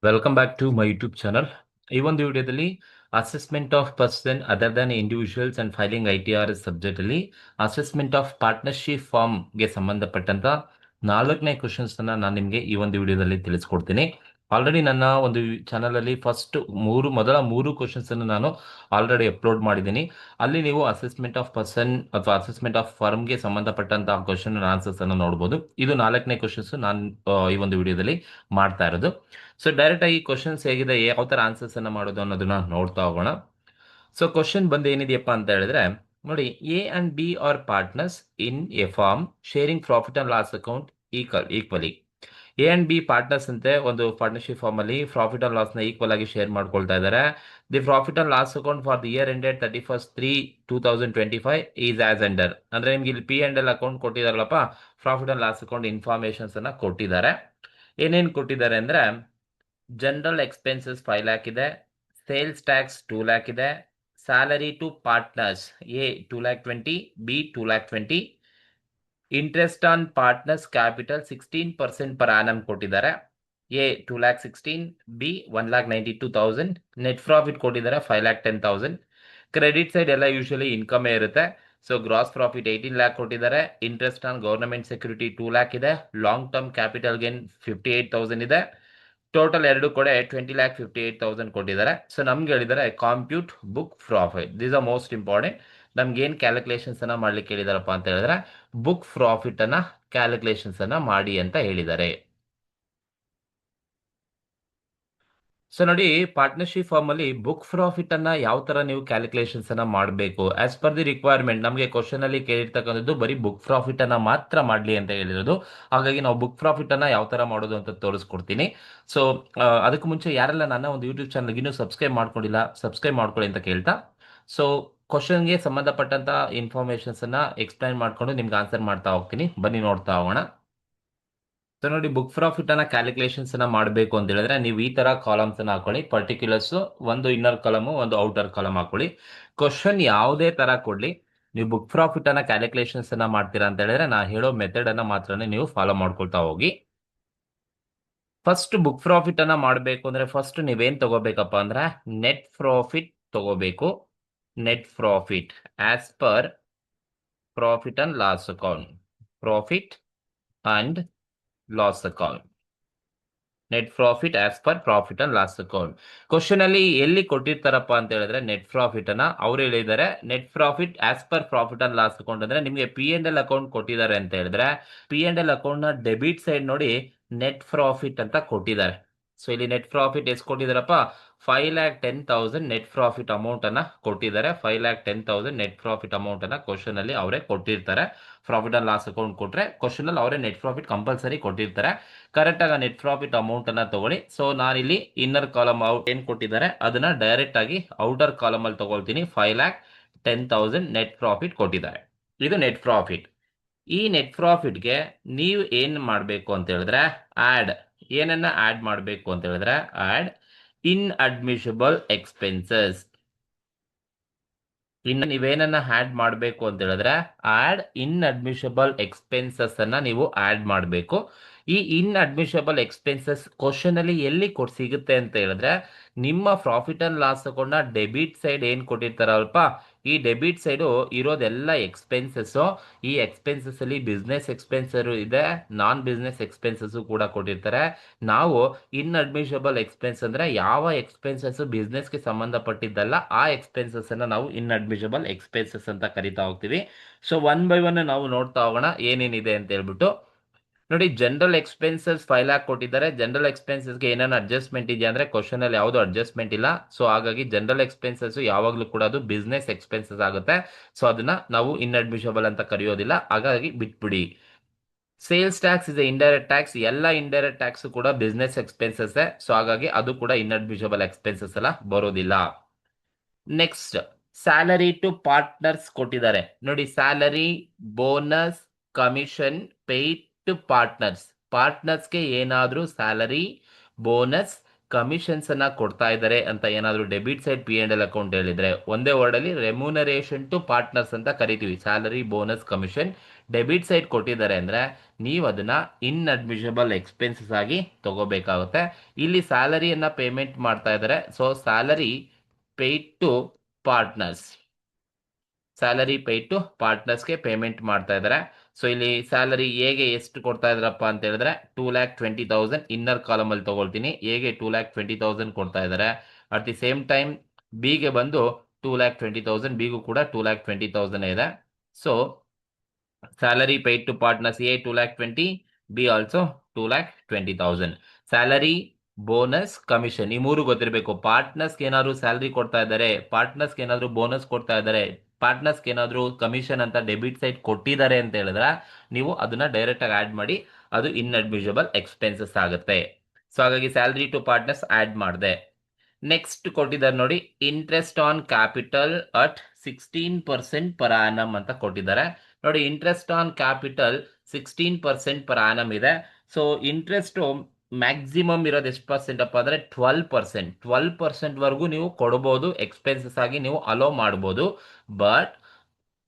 Welcome back to my YouTube channel. ಈ ಒಂದು ವಿಡಿಯೋದಲ್ಲಿ assessment of person other than individuals and filing ITR subject ಅಲ್ಲಿ assessment of partnership ಫಾರ್ಮ್ಗೆ ಸಂಬಂಧಪಟ್ಟಂತ 4ನೇ ಕ್ವಶನ್ಸ್ ಅನ್ನ ನಾನು ನಿಮಗೆ ಈ ಒಂದು ವಿಡಿಯೋದಲ್ಲಿ ತಿಳಿಸ್ಕೊಡ್ತೀನಿ. ಆಲ್ರೆಡಿ ನನ್ನ ಒಂದು ಚಾನಲ್ ಅಲ್ಲಿ ಮೊದಲ ಮೂರು ಕ್ವಶನ್ಸ್ ಅನ್ನು ನಾನು ಆಲ್ರೆಡಿ ಅಪ್ಲೋಡ್ ಮಾಡಿದ್ದೀನಿ. ಅಲ್ಲಿ ನೀವು ಅಸೆಸ್ಮೆಂಟ್ ಆಫ್ ಪರ್ಸನ್ ಅಥವಾ ಅಸೆಸ್ಮೆಂಟ್ ಆಫ್ ಫರ್ಮ್ಗೆ ಸಂಬಂಧಪಟ್ಟಂತಹ ಕ್ವಶನ್ ಆನ್ಸರ್ಸ್ ಅನ್ನು ನೋಡಬಹುದು. ಇದು 4ನೇ ಕ್ವಶನ್ಸ್ ನಾನು ಈ ಒಂದು ವಿಡಿಯೋದಲ್ಲಿ ಮಾಡ್ತಾ ಇರೋದು. ಸೊ ಡೈರೆಕ್ಟ್ ಆಗಿ ಕ್ವಶನ್ಸ್ ಹೇಗಿದೆ, ಯಾವ ತರ ಆನ್ಸರ್ಸ್ ಅನ್ನ ಮಾಡೋದು ಅನ್ನೋದನ್ನ ನೋಡ್ತಾ ಹೋಗೋಣ. ಸೊ ಕ್ವಶನ್ ಬಂದು ಏನಿದೆಯಪ್ಪ ಅಂತ ಹೇಳಿದ್ರೆ, ನೋಡಿ, A and B are partners in a firm sharing profit and loss account equally. A and B partners ಅಂತೆ ಒಂದು ಪಾರ್ಟ್ನರ್ಶಿಪ್ ಫಾರ್ಮ್ ಅಲ್ಲಿ ಪ್ರಾಫಿಟ್ ಅಂಡ್ ಲಾಸ್ ನ ಈಕ್ವಲ್ ಆಗಿ ಶೇರ್ ಮಾಡ್ಕೊಳ್ತಾ ಇದ್ದಾರೆ. The profit and loss account for the year ended 31/3/2025 is as under. ಅಂದ್ರೆ ನಿಮ್ಗೆ ಇಲ್ಲಿ P&L ಅಕೌಂಟ್ ಕೊಟ್ಟಿದಾರಲ್ಲಪ್ಪ, profit and loss account informations ಅನ್ನ ಕೊಟ್ಟಿದ್ದಾರೆ. ಏನೇನು ಕೊಟ್ಟಿದ್ದಾರೆ ಅಂದ್ರೆ, ಜನರಲ್ ಎಕ್ಸ್ಪೆನ್ಸಸ್ 5 lakh ಇದೆ, ಸೇಲ್ಸ್ ಟ್ಯಾಕ್ಸ್ 2 lakh ಇದೆ, salary to partners A 2,20,000, B 2,20,000, interest on partners capital 16% per annum ಕೊಟ್ಟಿದ್ದಾರೆ. ಎ 2,16,000, ಬಿ 1,92,000, ನೆಟ್ ಪ್ರಾಫಿಟ್ ಕೊಟ್ಟಿದ್ದಾರೆ 5,10,000. ಕ್ರೆಡಿಟ್ ಸೈಡ್ ಎಲ್ಲ ಯೂಶಲಿ ಇನ್ಕಮ್ ಇರುತ್ತೆ. ಸೊ ಗ್ರಾಸ್ ಪ್ರಾಫಿಟ್ 18 lakh ಕೊಟ್ಟಿದ್ದಾರೆ. Interest on government security 2 lakh ಇದೆ. Long term capital gain 58,000 ಇದೆ. Total ಎರಡು ಕಡೆ 20,58,000 ಕೊಟ್ಟಿದ್ದಾರೆ. ಸೊ ನಮ್ಗೆ ಹೇಳಿದ್ದಾರೆ compute book profit. This are most important. ನಮ್ಗೆ ಏನ್ ಕ್ಯಾಲ್ಕುಲೇಷನ್ಸ್ ಅನ್ನ ಮಾಡ್ಲಿಕ್ಕೆ ಹೇಳಿದಾರಪ್ಪ ಅಂತ ಹೇಳಿದ್ರೆ, ಬುಕ್ ಪ್ರಾಫಿಟ್ ಅನ್ನ ಕ್ಯಾಲ್ಕುಲೇಷನ್ಸ್ ಅನ್ನ ಮಾಡಿ ಅಂತ ಹೇಳಿದ್ದಾರೆ. ಸೊ ನೋಡಿ, ಪಾರ್ಟ್ನರ್ಶಿಪ್ ಫಾರ್ಮ್ ಅಲ್ಲಿ ಬುಕ್ ಪ್ರಾಫಿಟ್ ಅನ್ನ ಯಾವ ತರ ನೀವು ಕ್ಯಾಲ್ಕುಲೇಷನ್ಸ್ ಅನ್ನ ಮಾಡಬೇಕು ಆಸ್ ಪರ್ ದಿ ರಿಕ್ವೈರ್ಮೆಂಟ್. ನಮಗೆ ಕ್ವಶನ್ ಅಲ್ಲಿ ಕೇಳಿರ್ತಕ್ಕಂಥದ್ದು ಬರೀ ಬುಕ್ ಪ್ರಾಫಿಟ್ ಅನ್ನ ಮಾತ್ರ ಮಾಡ್ಲಿ ಅಂತ ಹೇಳಿರೋದು. ಹಾಗಾಗಿ ನಾವು ಬುಕ್ ಪ್ರಾಫಿಟ್ ಅನ್ನ ಯಾವ ತರ ಮಾಡೋದು ಅಂತ ತೋರಿಸ್ಕೊಡ್ತೀನಿ. ಸೊ ಅದಕ್ಕೂ ಮುಂಚೆ ಯಾರೆಲ್ಲ ನನ್ನ ಒಂದು ಯೂಟ್ಯೂಬ್ ಚಾನಲ್ ಇನ್ನೂ ಸಬ್ಸ್ಕ್ರೈಬ್ ಮಾಡ್ಕೊಂಡಿಲ್ಲ, ಸಬ್ಸ್ಕ್ರೈಬ್ ಮಾಡ್ಕೊಳ್ಳಿ ಅಂತ ಕೇಳ್ತಾ, ಸೊ ಕ್ವಶನ್ಗೆ ಸಂಬಂಧಪಟ್ಟಂತ ಇನ್ಫಾರ್ಮೇಶನ್ಸ್ ಅನ್ನ ಎಕ್ಸ್ಪ್ಲೈನ್ ಮಾಡ್ಕೊಂಡು ನಿಮ್ಗೆ ಆನ್ಸರ್ ಮಾಡ್ತಾ ಹೋಗ್ತೀನಿ. ಬನ್ನಿ ನೋಡ್ತಾ ಹೋಗೋಣ. ಸೊ ನೋಡಿ, ಬುಕ್ ಪ್ರಾಫಿಟ್ ಅನ್ನ ಕ್ಯಾಲ್ಕುಲೇಷನ್ಸ್ ಅನ್ನ ಮಾಡಬೇಕು ಅಂತ ಹೇಳಿದ್ರೆ ನೀವು ಈ ತರ ಕಾಲಮ್ಸ್ ಅನ್ನ ಹಾಕೊಳ್ಳಿ. ಪರ್ಟಿಕ್ಯುಲರ್ಸ್ ಒಂದು ಇನ್ನರ್ ಕಾಲಮ್, ಒಂದು ಔಟರ್ ಕಾಲಮ್ ಹಾಕೊಳ್ಳಿ. ಕ್ವಶನ್ ಯಾವುದೇ ತರ ಕೊಡ್ಲಿ, ನೀವು ಬುಕ್ ಪ್ರಾಫಿಟ್ ಅನ್ನ ಕ್ಯಾಲ್ಕುಲೇಷನ್ಸ್ ಅನ್ನ ಮಾಡ್ತೀರಾ ಅಂತ ಹೇಳಿದ್ರೆ ನಾ ಹೇಳೋ ಮೆಥಡ್ ಅನ್ನ ಮಾತ್ರನೇ ನೀವು ಫಾಲೋ ಮಾಡ್ಕೊಳ್ತಾ ಹೋಗಿ. ಫಸ್ಟ್ ಬುಕ್ ಪ್ರಾಫಿಟ್ ಅನ್ನ ಮಾಡಬೇಕು ಅಂದ್ರೆ ಫಸ್ಟ್ ನೀವೇನ್ ತಗೋಬೇಕಪ್ಪ ಅಂದ್ರೆ ನೆಟ್ ಪ್ರಾಫಿಟ್ ತಗೋಬೇಕು. Net profit as per profit and loss account. Profit and loss account. Net profit as per profit and loss account. Question ಅಲ್ಲಿ ಎಲ್ಲಿ ಕೊಟ್ಟಿರ್ತಾರಪ್ಪ ಅಂತ ಹೇಳಿದ್ರೆ ನೆಟ್ ಪ್ರಾಫಿಟ್ ಅನ್ನ ಅವ್ರು ಹೇಳಿದ್ದಾರೆ. Net profit as per profit and loss account ಅಂದ್ರೆ ನಿಮಗೆ P&L account ಕೊಟ್ಟಿದ್ದಾರೆ ಅಂತ ಹೇಳಿದ್ರೆ P&L ಅಕೌಂಟ್ ನ ಡೆಬಿಟ್ ಸೈಡ್ ನೋಡಿ ನೆಟ್ ಪ್ರಾಫಿಟ್ ಅಂತ ಕೊಟ್ಟಿದ್ದಾರೆ. ಸೊ ಇಲ್ಲಿ ನೆಟ್ ಪ್ರಾಫಿಟ್ ಎಷ್ಟು ಕೊಟ್ಟಿದಾರಪ್ಪ, 5,10,000 ನೆಟ್ ಪ್ರಾಫಿಟ್ ಅಮೌಂಟ್ ಅನ್ನ ಕೊಟ್ಟಿದ್ದಾರೆ. 5,10,000 ನೆಟ್ ಪ್ರಾಫಿಟ್ ಅಮೌಂಟ್ ಅನ್ನ ಕ್ವಶನ್ ಅಲ್ಲಿ ಅವರೇ ಕೊಟ್ಟಿರ್ತಾರೆ. ಪ್ರಾಫಿಟ್ ಅಂಡ್ ಲಾಸ್ ಅಕೌಂಟ್ ಕೊಟ್ರೆ ಕ್ವಶನ್ ಅಲ್ಲಿ ಅವರೇ ನೆಟ್ ಪ್ರಾಫಿಟ್ ಕಂಪಲ್ಸರಿ ಕೊಟ್ಟಿರ್ತಾರೆ. ಕರೆಕ್ಟ್ ಆಗಿ ನೆಟ್ ಪ್ರಾಫಿಟ್ ಅಮೌಂಟ್ ಅನ್ನ ತಗೊಳ್ಳಿ. ಸೊ ನಾನಿಲ್ಲಿ ಇನ್ನರ್ ಕಾಲಮ್ ಔಟ್ ಏನ್ ಕೊಟ್ಟಿದ್ದಾರೆ ಅದನ್ನ ಡೈರೆಕ್ಟ್ ಆಗಿ ಔಟರ್ ಕಾಲಮ್ ಅಲ್ಲಿ ತಗೊಳ್ತೀನಿ. 5,10,000 ನೆಟ್ ಪ್ರಾಫಿಟ್ ಕೊಟ್ಟಿದ್ದಾರೆ. ಇದು ನೆಟ್ ಪ್ರಾಫಿಟ್. ಈ ನೆಟ್ ಪ್ರಾಫಿಟ್ಗೆ ನೀವು ಏನ್ ಮಾಡಬೇಕು ಅಂತ ಹೇಳಿದ್ರೆ ಏನನ್ನ ಆಡ್ ಮಾಡಬೇಕು ಅಂತ ಹೇಳಿದ್ರೆ ಇನ್ ಅಡ್ಮಿಷಬಲ್ ಎಕ್ಸ್ಪೆನ್ಸಸ್. ಇನ್ನು ನೀವೇನನ್ನ ಆಡ್ ಮಾಡಬೇಕು ಅಂತ ಹೇಳಿದ್ರೆ ಇನ್ ಅಡ್ಮಿಷಬಲ್ ಎಕ್ಸ್ಪೆನ್ಸಸ್ ಅನ್ನ ನೀವು ಆಡ್ ಮಾಡಬೇಕು. ಈ ಇನ್ ಅಡ್ಮಿಷಬಲ್ ಎಕ್ಸ್ಪೆನ್ಸಸ್ ಕ್ವಶನ್ ಅಲ್ಲಿ ಎಲ್ಲಿ ಸಿಗುತ್ತೆ ಅಂತ ಹೇಳಿದ್ರೆ ನಿಮ್ಮ profit and loss account debit side ಏನ್ ಕೊಟ್ಟಿರ್ತಾರಲ್ಪ, ಈ ಡೆಬಿಟ್ ಸೈಡ್ ಇರೋದೆಲ್ಲ ಎಕ್ಸ್ಪೆನ್ಸಸ್. ಈ ಎಕ್ಸ್ಪೆನ್ಸಸ್ ಅಲ್ಲಿ ಬಿಸ್ನೆಸ್ ಎಕ್ಸ್ಪೆನ್ಸರ್ ಇದೆ, ನಾನ್ ಬಿಸ್ನೆಸ್ ಎಕ್ಸ್ಪೆನ್ಸಸ್ ಕೂಡ ಕೊಟ್ಟಿರ್ತಾರೆ. ನಾವು ಇನ್ ಅಡ್ಮಿಷಬಲ್ ಎಕ್ಸ್ಪೆನ್ಸ್ ಅಂದ್ರೆ ಯಾವ ಎಕ್ಸ್ಪೆನ್ಸಸ್ ಬಿಸ್ನೆಸ್ಗೆ ಸಂಬಂಧಪಟ್ಟಿದ್ದಲ್ಲ ಆ ಎಕ್ಸ್ಪೆನ್ಸಸ್ ಅನ್ನ ನಾವು ಇನ್ ಅಡ್ಮಿಷಬಲ್ ಎಕ್ಸ್ಪೆನ್ಸಸ್ ಅಂತ ಕರಿತಾ ಹೋಗ್ತೀವಿ. ಸೊ ಒನ್ ಬೈ ಒನ್ ನಾವು ನೋಡ್ತಾ ಹೋಗೋಣ ಏನೇನಿದೆ ಅಂತ ಹೇಳ್ಬಿಟ್ಟು. ನೋಡಿ, ಜನರಲ್ ಎಕ್ಸ್ಪೆನ್ಸಸ್ 5 lakh ಕೊಟ್ಟಿದ್ದಾರೆ. ಜನರಲ್ ಎಕ್ಸ್ಪೆನ್ಸಸ್ಗೆ ಏನೇನು ಅಡ್ಜಸ್ಟ್ಮೆಂಟ್ ಇದೆಯಾ ಅಂದ್ರೆ ಕ್ವಶನ್ ಅಲ್ಲಿ ಯಾವುದು ಅಡ್ಜಸ್ಟ್ಮೆಂಟ್ ಇಲ್ಲ. ಸೊ ಹಾಗಾಗಿ ಜನರಲ್ ಎಕ್ಸ್ಪೆನ್ಸಸ್ ಯಾವಾಗಲೂ ಕೂಡ ಅದು ಬಿಸ್ನೆಸ್ ಎಕ್ಸ್ಪೆನ್ಸಸ್ ಆಗುತ್ತೆ. ಸೊ ಅದನ್ನ ನಾವು ಇನ್ ಅಡ್ಮಿಷಬಲ್ ಅಂತ ಕರೆಯೋದಿಲ್ಲ, ಹಾಗಾಗಿ ಬಿಟ್ಬಿಡಿ. ಸೇಲ್ಸ್ ಟ್ಯಾಕ್ಸ್ ಇದೆ ಇಂಡೈರೆಕ್ಟ್ ಟ್ಯಾಕ್ಸ್. ಎಲ್ಲ ಇಂಡೈರೆಕ್ಟ್ ಟ್ಯಾಕ್ಸ್ ಕೂಡ ಬಿಸ್ನೆಸ್ ಎಕ್ಸ್ಪೆನ್ಸಸ್. ಸೊ ಹಾಗಾಗಿ ಅದು ಕೂಡ ಇನ್ ಅಡ್ಮಿಷಬಲ್ ಎಕ್ಸ್ಪೆನ್ಸಸ್ ಎಲ್ಲ ಬರೋದಿಲ್ಲ. ನೆಕ್ಸ್ಟ್, ಸ್ಯಾಲರಿ ಟು ಪಾರ್ಟ್ನರ್ಸ್ ಕೊಟ್ಟಿದ್ದಾರೆ. ನೋಡಿ, salary, bonus, commission paid to ಪಾರ್ಟ್ನರ್ಸ್ಗೆ ಏನಾದ್ರೂ ಸ್ಯಾಲರಿ, ಬೋನಸ್, ಕಮಿಷನ್ಸ್ ಅನ್ನ ಕೊಡ್ತಾ ಇದ್ದಾರೆ ಅಂತ ಏನಾದ್ರೂ ಡೆಬಿಟ್ ಸೈಡ್ P&L ಅಕೌಂಟ್ ಹೇಳಿದ್ರೆ ಒಂದೇ ವರ್ಡ್ ಅಲ್ಲಿ ರೆಮ್ಯುನರೇಷನ್ ಟು ಪಾರ್ಟ್ನರ್ಸ್ ಅಂತ ಕರಿತೀವಿ. Salary, bonus, commission debit side ಕೊಟ್ಟಿದ್ದಾರೆ ಅಂದರೆ ನೀವು ಅದನ್ನ ಇನ್ಅಡ್ಮಿಷಬಲ್ ಎಕ್ಸ್ಪೆನ್ಸಸ್ ಆಗಿ ತಗೋಬೇಕಾಗುತ್ತೆ. ಇಲ್ಲಿ ಸ್ಯಾಲರಿಯನ್ನು ಪೇಮೆಂಟ್ ಮಾಡ್ತಾ ಇದ್ದಾರೆ. So salary paid to partners, salary paid to ಪಾರ್ಟ್ನರ್ಸ್ಗೆ ಪೇಮೆಂಟ್ ಮಾಡ್ತಾ ಇದ್ದಾರೆ. ಸೊ ಇಲ್ಲಿ ಸ್ಯಾಲರಿ ಹೇಗೆ ಎಷ್ಟು ಕೊಡ್ತಾ ಇದಾರಪ್ಪ ಅಂತ ಹೇಳಿದ್ರೆ 2,20,000 ಇನ್ನರ್ ಕಾಲಮಲ್ಲಿ ತಗೊಳ್ತೀನಿ. ಹೇಗೆ 2,20,000 ಕೊಡ್ತಾ ಇದ್ದಾರೆ. ಅಟ್ ದಿ ಸೇಮ್ ಟೈಮ್ ಬಿಗೆ ಬಂದು 2,20,000, ಬಿಗೂ ಕೂಡ 2,20,000 ಇದೆ. So salary paid to partners A 2,20,000, B also 2,20,000. Salary, bonus, commission ಈ ಮೂರು ಗೊತ್ತಿರಬೇಕು. ಪಾರ್ಟ್ನರ್ಸ್ಗೆ ಏನಾದ್ರು ಸ್ಯಾಲರಿ ಕೊಡ್ತಾ ಇದ್ದಾರೆ, ಪಾರ್ಟ್ನರ್ಸ್ಗೆ ಏನಾದ್ರು ಬೋನಸ್ ಕೊಡ್ತಾ ಇದ್ದಾರೆ, ಪಾರ್ಟ್ನರ್ಸ್ಗೆ ಏನಾದ್ರು ಕಮಿಷನ್ ಅಂತ ಡೆಬಿಟ್ ಸೈಡ್ ಕೊಟ್ಟಿದ್ದಾರೆ ಅಂತ ಹೇಳಿದ್ರೆ ನೀವು ಅದನ್ನ ಡೈರೆಕ್ಟ್ ಆಗಿ ಆಡ್ ಮಾಡಿ, ಅದು ಇನ್ಅಡ್ಮಿಷಬಲ್ ಎಕ್ಸ್ಪೆನ್ಸಸ್ ಆಗುತ್ತೆ. ಸೊ ಹಾಗಾಗಿ ಸ್ಯಾಲರಿ ಟು ಪಾರ್ಟ್ನರ್ಸ್ ಆಡ್ ಮಾಡಿದೆ. ನೆಕ್ಸ್ಟ್ ಕೊಟ್ಟಿದ್ದಾರೆ ನೋಡಿ, interest on capital at 16% per annum ಅಂತ ಕೊಟ್ಟಿದ್ದಾರೆ. ನೋಡಿ, interest on capital 16% per annum ಇದೆ. ಸೊ ಇಂಟ್ರೆಸ್ಟ್ ಮ್ಯಾಕ್ಸಿಮಮ್ ಇರೋದು ಎಷ್ಟು ಪರ್ಸೆಂಟ್ ಅಪ್ಪ ಅಂದ್ರೆ 12%. 12% ವರೆಗೂ ನೀವು ಕೊಡಬಹುದು, ಎಕ್ಸ್ಪೆನ್ಸಸ್ ಆಗಿ ನೀವು ಅಲೋ ಮಾಡ್ಬೋದು. ಬಟ್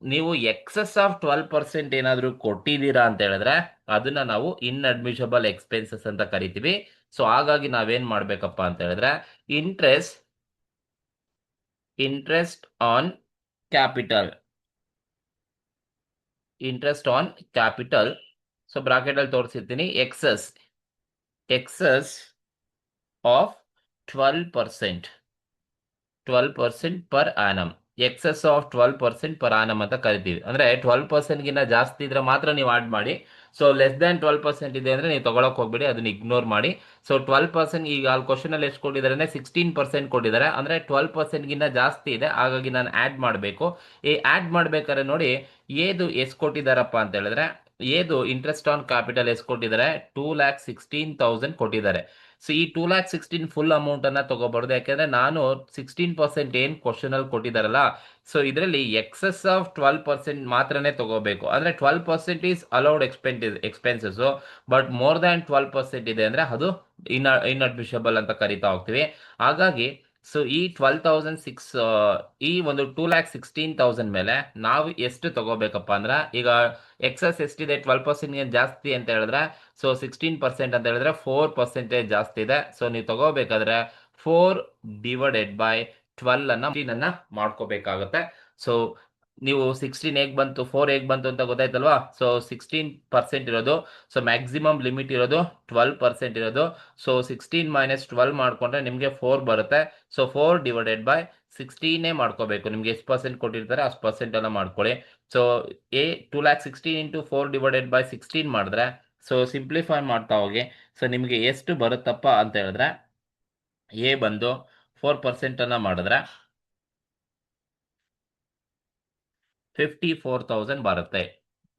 ನೀವು ಎಕ್ಸಸ್ ಆಫ್ 12% ಏನಾದರೂ ಕೊಟ್ಟಿದ್ದೀರಾ ಅಂತ ಹೇಳಿದ್ರೆ ಅದನ್ನ ನಾವು ಇನ್ಅಡ್ಮಿಷಬಲ್ ಎಕ್ಸ್ಪೆನ್ಸಸ್ ಅಂತ ಕರಿತೀವಿ. ಸೊ ಹಾಗಾಗಿ ನಾವೇನ್ ಮಾಡ್ಬೇಕಪ್ಪ ಅಂತ ಹೇಳಿದ್ರೆ interest on capital, interest on capital, so bracket ಅಲ್ಲಿ ತೋರಿಸಿರ್ತೀನಿ, excess of 12% per annum, excess of 12% per annum ಅಂತ ಕರಿತೀವಿ. ಅಂದ್ರೆ 12% ಗಿಂತ ಜಾಸ್ತಿ ಇದ್ರೆ ಮಾತ್ರ ನೀವು ಆಡ್ ಮಾಡಿ. ಸೊ ಲೆಸ್ ದ್ಯಾನ್ 12% ಇದೆ ಅಂದ್ರೆ ನೀವು ತಗೊಳಕ್ ಹೋಗ್ಬೇಡಿ, ಅದನ್ನ ಇಗ್ನೋರ್ ಮಾಡಿ. ಸೊ 12% ಈಗ ಅಲ್ಲಿ ಕ್ವಶನ್ ಅಲ್ಲಿ ಎಷ್ಟು ಕೊಟ್ಟಿದ್ದಾರೆ ಅಂದ್ರೆ 16% ಕೊಟ್ಟಿದ್ದಾರೆ. ಅಂದ್ರೆ 12% ಗಿಂತ ಜಾಸ್ತಿ ಇದೆ, ಹಾಗಾಗಿ ನಾನು ಆಡ್ ಮಾಡಬೇಕು. ಈ ಆಡ್ ಮಾಡ್ಬೇಕಾದ್ರೆ ನೋಡಿ ಏದು ಎಷ್ಟು ಕೊಟ್ಟಿದ್ದಾರಪ್ಪ ಅಂತ ಹೇಳಿದ್ರೆ, ಏದು ಇಂಟ್ರೆಸ್ಟ್ ಆನ್ ಕ್ಯಾಪಿಟಲ್ ಎಷ್ಟು ಕೊಟ್ಟಿದ್ದಾರೆ, 2,16,000 ಕೊಟ್ಟಿದ್ದಾರೆ. ಸೊ ಈ 2,16,000 ಫುಲ್ ಅಮೌಂಟ್ ಅನ್ನ ತಗೋಬಾರ್ದು, ಯಾಕಂದ್ರೆ ನಾನು 16% ಏನ್ ಕ್ವಶನ್ ಅಲ್ಲಿ ಕೊಟ್ಟಿದಾರಲ್ಲ, ಸೊ ಇದರಲ್ಲಿ ಎಕ್ಸಸ್ ಆಫ್ 12% ಮಾತ್ರನೇ ತಗೋಬೇಕು. ಅಂದ್ರೆ 12% is allowed expenses, but more than 12% ಇದೆ ಅಂದ್ರೆ ಅದು ಇನ್ಅಡ್ಮಿಷಬಲ್ ಅಂತ ಕರಿತಾ ಹೋಗ್ತೀವಿ. ಹಾಗಾಗಿ ಸೊ ಈ 12,600 ಈ ಒಂದು 2,16,000 ಮೇಲೆ ನಾವು ಎಷ್ಟು ತಗೋಬೇಕಪ್ಪ ಅಂದ್ರೆ, ಈಗ ಎಕ್ಸಸ್ ಎಷ್ಟಿದೆ 12% ಜಾಸ್ತಿ ಅಂತ ಹೇಳಿದ್ರೆ, ಸೊ 16% ಅಂತ ಹೇಳಿದ್ರೆ 4% ಜಾಸ್ತಿ ಇದೆ. ಸೊ ನೀವು ತಗೋಬೇಕಾದ್ರೆ 4/12 ಅನ್ನ ಮಾಡ್ಕೋಬೇಕಾಗುತ್ತೆ. ಸೊ ನೀವು 16 ಹೇಗ್ ಬಂತು, 4 ಹೇಗ್ ಬಂತು ಅಂತ ಗೊತ್ತಾಯ್ತಲ್ವಾ. ಸೊ 16% ಇರೋದು, ಸೊ ಮ್ಯಾಕ್ಸಿಮಮ್ ಲಿಮಿಟ್ ಇರೋದು 12% ಇರೋದು. ಸೊ 16 - 12 ಮಾಡ್ಕೊಂಡ್ರೆ ನಿಮಗೆ 4 ಬರುತ್ತೆ. ಸೊ 4/16 ಮಾಡ್ಕೋಬೇಕು. ನಿಮ್ಗೆ ಎಷ್ಟು ಪರ್ಸೆಂಟ್ ಕೊಟ್ಟಿರ್ತಾರೆ ಅಷ್ಟು ಪರ್ಸೆಂಟ್ ಎಲ್ಲ ಮಾಡ್ಕೊಳ್ಳಿ. ಸೊ 2,16,000 × 4/16 ಮಾಡಿದ್ರೆ, ಸೊ ಸಿಂಪ್ಲಿಫೈ ಮಾಡ್ತಾ ಹೋಗಿ. ಸೊ ನಿಮಗೆ ಎಷ್ಟು ಬರುತ್ತಪ್ಪ ಅಂತ ಹೇಳಿದ್ರೆ, ಎ ಬಂದು 4% ಅನ್ನ ಮಾಡಿದ್ರೆ 54,000 ಬರುತ್ತೆ.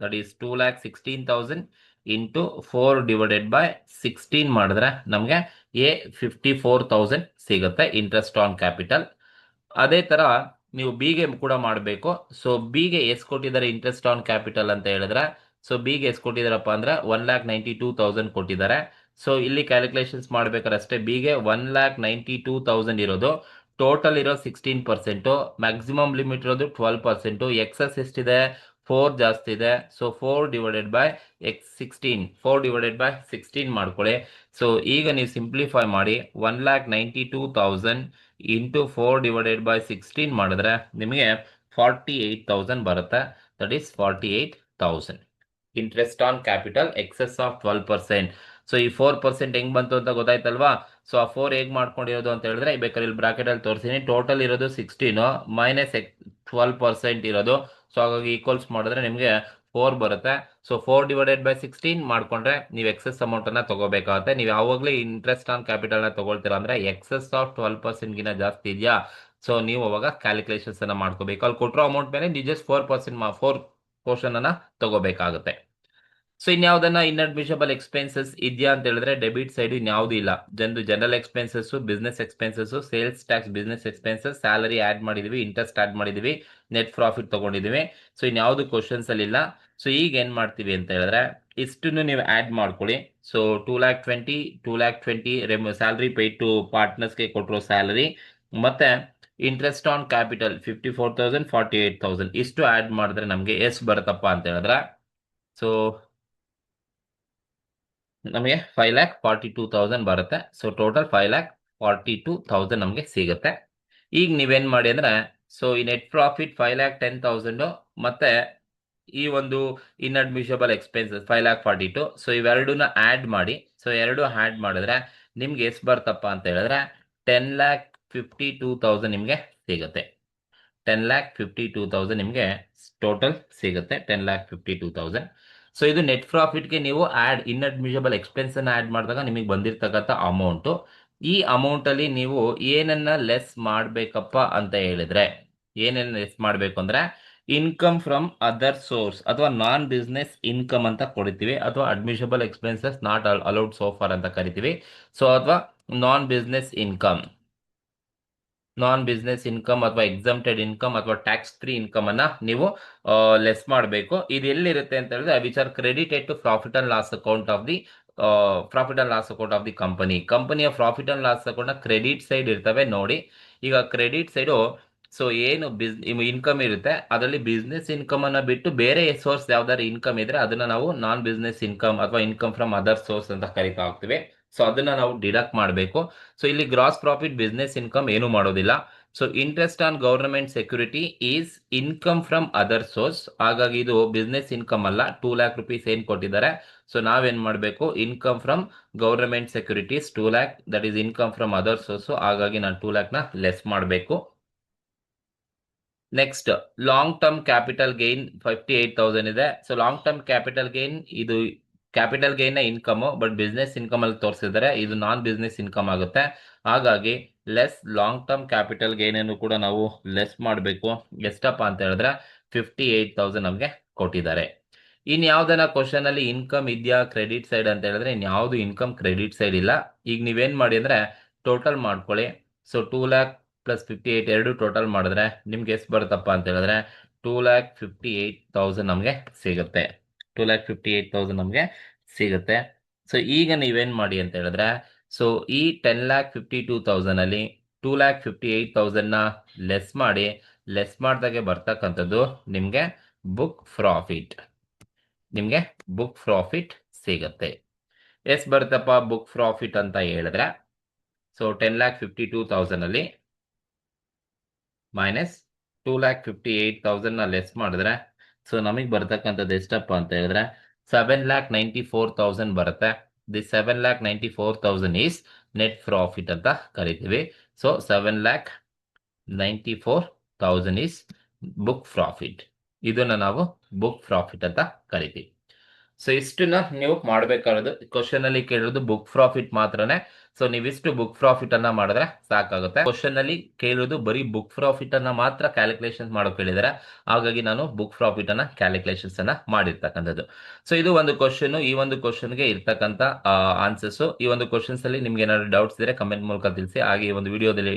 ದಟ್ ಈಸ್ 2,16,000 ಇಂಟು 4/16 ಮಾಡಿದ್ರೆ ನಮಗೆ 54,000 ಸಿಗುತ್ತೆ ಇಂಟ್ರೆಸ್ಟ್ ಆನ್ ಕ್ಯಾಪಿಟಲ್. ಅದೇ ತರ ನೀವು ಬಿಗೆ ಕೂಡ ಮಾಡಬೇಕು. ಸೊ ಬಿಗೆ ಎಷ್ಟು ಕೊಟ್ಟಿದ್ದಾರೆ ಇಂಟ್ರೆಸ್ಟ್ ಆನ್ ಕ್ಯಾಪಿಟಲ್ ಅಂತ ಹೇಳಿದ್ರೆ, ಸೊ ಬಿಗೆ ಎಷ್ಟು ಕೊಟ್ಟಿದ್ದಾರಪ್ಪ ಅಂದ್ರೆ 1,92,000 ಕೊಟ್ಟಿದ್ದಾರೆ. ಸೊ ಇಲ್ಲಿ ಕ್ಯಾಲ್ಕುಲೇಷನ್ಸ್ ಮಾಡ್ಬೇಕಾದ್ರೆ ಅಷ್ಟೇ, ಬಿಗೆ 1,92,000 ಇರೋದು, ಟೋಟಲ್ ಇರೋ 16%, ಮ್ಯಾಕ್ಸಿಮಮ್ ಲಿಮಿಟ್ ಇರೋದು 12%, ಎಕ್ಸಸ್ ಎಷ್ಟಿದೆ 4 ಜಾಸ್ತಿ ಇದೆ. ಸೊ 4/16 ಮಾಡ್ಕೊಳ್ಳಿ. ಸೊ ಈಗ ನೀವು ಸಿಂಪ್ಲಿಫೈ ಮಾಡಿ 1,92,000 ಇಂಟು 4/16 ಮಾಡಿದ್ರೆ ನಿಮಗೆ 48,000 ಬರುತ್ತೆ. That is 48,000 interest on capital excess of 12%. So ಈ 4% ಹೆಂಗ್ ಬಂತು ಅಂತ ಗೊತ್ತಾಯ್ತಲ್ವಾ. ಸೊ ಆ 4 ಹೇಗ್ ಮಾಡ್ಕೊಂಡಿರೋದು ಅಂತ ಹೇಳಿದ್ರೆ, ಬೇಕಾದ್ರೆ ಇಲ್ಲಿ ಬ್ರಾಕೆಟ್ ಅಲ್ಲಿ ತೋರಿಸ್ತೀನಿ. ಟೋಟಲ್ ಇರೋದು 16 ಮೈನಸ್ 12% ಇರೋದು. ಸೊ ಹಾಗಾಗಿ ಈಕ್ವಲ್ಸ್ ಮಾಡಿದ್ರೆ ನಿಮಗೆ 4 ಬರುತ್ತೆ. ಸೊ 4/16 ಮಾಡ್ಕೊಂಡ್ರೆ ನೀವು ಎಕ್ಸೆಸ್ ಅಮೌಂಟ್ ಅನ್ನ ತಗೋಬೇಕಾಗುತ್ತೆ. ನೀವು ಯಾವಾಗಲೇ ಇಂಟ್ರೆಸ್ಟ್ ಆನ್ ಕ್ಯಾಪಿಟಲ್ ನ ತಗೊಳ್ತೀರಾ ಅಂದ್ರೆ ಎಕ್ಸೆಸ್ ಆಫ್ 12% ಗಿನ ಜಾಸ್ತಿ ಇದೆಯಾ, ಸೊ ನೀವು ಅವಾಗ ಕ್ಯಾಲ್ಕುಲೇಷನ್ಸ್ ಅನ್ನ ಮಾಡ್ಕೋಬೇಕು. ಅಲ್ಲಿ ಕೊಟ್ಟಿರೋ ಅಮೌಂಟ್ ಮೇಲೆ ನೀವು ಜಸ್ಟ್ 4% 4 ಅನ್ನ ತಗೋಬೇಕಾಗುತ್ತೆ. ಸೊ ಇನ್ಯಾವುದನ್ನ ಇನ್ಅಡ್ಮಿಷಬಲ್ ಎಕ್ಸ್ಪೆನ್ಸಸ್ ಇದೆಯಾ ಅಂತ ಹೇಳಿದ್ರೆ, ಡೆಬಿಟ್ ಸೈಡ್ ಇನ್ಯಾವುದೂ ಇಲ್ಲ. General expenses, business expenses, sales tax, business expenses, salary add ಮಾಡಿದೀವಿ, ಇಂಟ್ರೆಸ್ಟ್ ಆಡ್ ಮಾಡಿದೀವಿ, ನೆಟ್ ಪ್ರಾಫಿಟ್ ತಗೊಂಡಿದೀವಿ. ಸೊ ಇನ್ಯಾವುದು ಕ್ವಶನ್ಸ್ ಅಲ್ಲಿ ಇಲ್ಲ. ಸೊ ಈಗ ಏನ್ ಮಾಡ್ತೀವಿ ಅಂತ ಹೇಳಿದ್ರೆ, ಇಷ್ಟನ್ನು ನೀವು ಆಡ್ ಮಾಡ್ಕೊಳ್ಳಿ. ಸೊ 2,20,000 ಸ್ಯಾಲರಿ ಪೇಯ್ಡ್ ಟು ಪಾರ್ಟ್ನರ್ಸ್ಗೆ ಕೊಟ್ಟಿರೋ ಸ್ಯಾಲರಿ, ಮತ್ತೆ ಇಂಟ್ರೆಸ್ಟ್ ಆನ್ ಕ್ಯಾಪಿಟಲ್ 54,000 48,000 ಇಷ್ಟು ಆಡ್ ಮಾಡಿದ್ರೆ ನಮಗೆ ಎಷ್ಟು ಬರುತ್ತಪ್ಪ ಅಂತ ಹೇಳಿದ್ರೆ ಸೊ ನಮಗೆ 5,42,000 ಬರುತ್ತೆ. ಸೊ ಟೋಟಲ್ 5,42,000 ನಮಗೆ ಸಿಗುತ್ತೆ. ಈಗ ನೀವೇನ್ ಮಾಡಿ ಅಂದ್ರೆ, ಸೊ ಈ ನೆಟ್ ಪ್ರಾಫಿಟ್ 5,10,000 ಮತ್ತೆ ಈ ಒಂದು ಇನ್ಅಡ್ಮಿಷಬಲ್ ಎಕ್ಸ್ಪೆನ್ಸಸ್ 5,42,000, ಸೊ ಇವೆರಡನ್ನ ಆಡ್ ಮಾಡಿ. ಸೊ ಎರಡು ಆಡ್ ಮಾಡಿದ್ರೆ ನಿಮ್ಗೆ ಎಷ್ಟು ಬರ್ತಪ್ಪ ಅಂತ ಹೇಳಿದ್ರೆ 10,52,000 ನಿಮ್ಗೆ ಸಿಗುತ್ತೆ. 10,52,000 ನಿಮಗೆ ಟೋಟಲ್ ಸಿಗುತ್ತೆ. 10,52,000. ಸೊ ಇದು ನೆಟ್ ಪ್ರಾಫಿಟ್ಗೆ ನೀವು ಇನ್ಅಡ್ಮಿಷಬಲ್ ಎಕ್ಸ್ಪೆನ್ಸ್ ಅನ್ನ ಆಡ್ ಮಾಡಿದಾಗ ನಿಮಗೆ ಬಂದಿರತಕ್ಕಂಥ ಅಮೌಂಟು. ಈ ಅಮೌಂಟ್ ಅಲ್ಲಿ ನೀವು ಏನನ್ನ ಲೆಸ್ ಮಾಡಬೇಕಪ್ಪ ಅಂತ ಹೇಳಿದ್ರೆ, ಏನೇನು ಲೆಸ್ ಮಾಡಬೇಕು ಅಂದ್ರೆ ಇನ್ಕಮ್ ಫ್ರಮ್ ಅದರ್ ಸೋರ್ಸ್ ಅಥವಾ ನಾನ್ ಬಿಸ್ನೆಸ್ ಇನ್ಕಮ್ ಅಂತ ಕೊಡ್ತೀವಿ, ಅಥವಾ admissible expenses not allowed so far ಅಂತ ಕರಿತೀವಿ. ಸೊ ಅಥವಾ ನಾನ್ ಬಿಸ್ನೆಸ್ ಇನ್ಕಮ್, ಅಥವಾ ಎಕ್ಸಮ್ಟೆಡ್ ಇನ್ಕಮ್ ಅಥವಾ ಟ್ಯಾಕ್ಸ್ ಫ್ರೀ ಇನ್ಕಮ್ ಅನ್ನ ನೀವು ಲೆಸ್ ಮಾಡಬೇಕು. ಇದು ಎಲ್ಲಿರುತ್ತೆ ಅಂತ ಹೇಳಿದ್ರೆ which are credited to profit and loss account of the ಕಂಪನಿಯ ಪ್ರಾಫಿಟ್ ಅಂಡ್ ಲಾಸ್ ಅಕೌಂಟ್ ನ ಕ್ರೆಡಿಟ್ ಸೈಡ್ ಇರ್ತವೆ ನೋಡಿ. ಈಗ ಕ್ರೆಡಿಟ್ ಸೈಡು, ಸೊ ಏನು ಇನ್ಕಮ್ ಇರುತ್ತೆ ಅದರಲ್ಲಿ ಬಿಸ್ನೆಸ್ ಇನ್ಕಮ್ ಅನ್ನ ಬಿಟ್ಟು ಬೇರೆ ಸೋರ್ಸ್ ಯಾವ್ದಾದ್ರು ಇನ್ಕಮ್ ಇದ್ರೆ ಅದನ್ನ ನಾವು ನಾನ್ ಬಿಸ್ನೆಸ್ ಇನ್ಕಮ್ ಅಥವಾ ಇನ್ಕಮ್ ಫ್ರಮ್ ಅದರ್ ಸೋರ್ಸ್ ಅಂತ ಕರಿತಾ ಹೋಗ್ತೀವಿ. ಸೊ ಅದನ್ನ ನಾವು ಡಿಡಕ್ಟ್ ಮಾಡಬೇಕು. ಸೊ ಇಲ್ಲಿ ಗ್ರಾಸ್ ಪ್ರಾಫಿಟ್ ಬಿಸ್ನೆಸ್ ಇನ್ಕಮ್ ಏನು ಮಾಡೋದಿಲ್ಲ. So interest on government security is income from other source. ಹಾಗಾಗಿ ಇದು ಬಿಸ್ನೆಸ್ ಇನ್ಕಮ್ ಅಲ್ಲ. 2 lakh rupees ಏನ್ ಕೊಟ್ಟಿದ್ದಾರೆ, ಸೊ ನಾವೇನ್ ಮಾಡಬೇಕು, income from government securities 2 lakh, that is income from other source. ಹಾಗಾಗಿ ನಾನು 2 lakh ನ ಲೆಸ್ ಮಾಡಬೇಕು. Next long term capital gain 58,000 ಇದೆ. So long term capital gain, ಇದು capital gain income but business income ಅಲ್ಲಿ ತೋರಿಸಿದರೆ ಇದು ನಾನ್ ಬಿಸ್ನೆಸ್ ಇನ್ಕಮ್ ಆಗುತ್ತೆ. ಹಾಗಾಗಿ less long term capital gain ಅನ್ನು ಕೂಡ ನಾವು ಲೆಸ್ ಮಾಡಬೇಕು. ಎಷ್ಟಪ್ಪ ಅಂತ ಹೇಳಿದ್ರೆ 58,000 ನಮಗೆ ಕೊಟ್ಟಿದ್ದಾರೆ. ಇನ್ ಯಾವ್ದನ ಕ್ವಶನ್ ಅಲ್ಲಿ ಇನ್ಕಮ್ ಇದೆಯಾ ಕ್ರೆಡಿಟ್ ಸೈಡ್ ಅಂತ ಹೇಳಿದ್ರೆ ಇನ್ಯಾವುದು ಇನ್ಕಮ್ ಕ್ರೆಡಿಟ್ ಸೈಡ್ ಇಲ್ಲ. ಈಗ ನೀವೇನ್ ಮಾಡಿ ಅಂದ್ರೆ ಟೋಟಲ್ ಮಾಡ್ಕೊಳ್ಳಿ. ಸೊ 2 lakh ಪ್ಲಸ್ 58 ಎರಡು ಟೋಟಲ್ ಮಾಡಿದ್ರೆ ನಿಮ್ಗೆ ಎಷ್ಟು ಬರುತ್ತಪ್ಪ ಅಂತ ಹೇಳಿದ್ರೆ 2,58,000 ನಮಗೆ ಸಿಗುತ್ತೆ. 2,58,000 ನಮಗೆ ಸಿಗುತ್ತೆ. ಸೊ ಈಗ ನೀವೇನ್ ಮಾಡಿ ಅಂತ ಹೇಳಿದ್ರೆ, ಸೊ ಈ 10,52,000 ಅಲ್ಲಿ 2,58,000 ನ ಲೆಸ್ ಮಾಡಿ. ಲೆಸ್ ಮಾಡಿದಾಗೆ ಬರ್ತಕ್ಕಂಥದ್ದು ನಿಮ್ಗೆ ಬುಕ್ ಪ್ರಾಫಿಟ್ ಸಿಗುತ್ತೆ. ಎಷ್ಟು ಬರುತ್ತಪ್ಪ ಬುಕ್ ಪ್ರಾಫಿಟ್ ಅಂತ ಹೇಳಿದ್ರೆ, ಸೊ 10,52,000 ಅಲ್ಲಿ ಮೈನಸ್ 2,58,000 ನ ಲೆಸ್ ಮಾಡಿದ್ರೆ ಸೊ ನಮಗೆ ಬರ್ತಕ್ಕಂಥದ್ದು ಎಷ್ಟಪ್ಪ ಅಂತ ಹೇಳಿದ್ರೆ 7,94,000 ಬರುತ್ತೆ. ದಿ 7,94,000 ಈಸ್ ನೆಟ್ ಪ್ರಾಫಿಟ್ ಅಂತ ಕರಿತೀವಿ. So 7,94,000 is book profit. ಇದನ್ನ ನಾವು ಬುಕ್ ಪ್ರಾಫಿಟ್ ಅಂತ ಕರಿತೀವಿ. ಸೊ ಇಷ್ಟನ್ನ ನೀವು ಮಾಡಬೇಕಾಗಿರೋದು. ಕ್ವಶನ್ ಅಲ್ಲಿ ಕೇಳಿರೋದು ಬುಕ್ ಪ್ರಾಫಿಟ್ ಮಾತ್ರನೇ. ಸೊ ನೀವಿಷ್ಟು ಬುಕ್ ಪ್ರಾಫಿಟ್ ಅನ್ನ ಮಾಡಿದ್ರೆ ಸಾಕಾಗುತ್ತೆ. ಕ್ವಶನ್ ಅಲ್ಲಿ ಕೇಳಿರೋದು ಬರೀ ಬುಕ್ ಪ್ರಾಫಿಟ್ ಅನ್ನ ಮಾತ್ರ ಕ್ಯಾಲ್ಕುಲೇಷನ್ ಮಾಡೋಕೆ ಹೇಳಿದ್ದಾರೆ. ಹಾಗಾಗಿ ನಾನು ಬುಕ್ ಪ್ರಾಫಿಟ್ ಅನ್ನ ಕ್ಯಾಲ್ಕುಲೇಷನ್ಸ್ ಅನ್ನ ಮಾಡಿರ್ತಕ್ಕಂಥದ್ದು. ಸೊ ಇದು ಒಂದು ಕ್ವಶನ್. ಈ ಒಂದು ಕ್ವಶನ್ಗೆ ಇರ್ತಕ್ಕಂಥ ಆನ್ಸರ್ಸ್. ಈ ಒಂದು ಕ್ವಶನ್ಸ್ ಅಲ್ಲಿ ನಿಮ್ಗೆ ಏನಾದ್ರು ಡೌಟ್ಸ್ ಇದ್ರೆ ಕಮೆಂಟ್ ಮೂಲಕ ತಿಳಿಸಿ. ಹಾಗೆ ಈ ಒಂದು ವಿಡಿಯೋದಲ್ಲಿ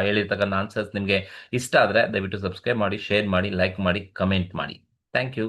ಹೇಳಿರ್ತಕ್ಕಂಥ ಆನ್ಸರ್ಸ್ ನಿಮ್ಗೆ ಇಷ್ಟ ಆದ್ರೆ ದಯವಿಟ್ಟು ಸಬ್ಸ್ಕ್ರೈಬ್ ಮಾಡಿ, ಶೇರ್ ಮಾಡಿ, ಲೈಕ್ ಮಾಡಿ, ಕಮೆಂಟ್ ಮಾಡಿ. Thank you.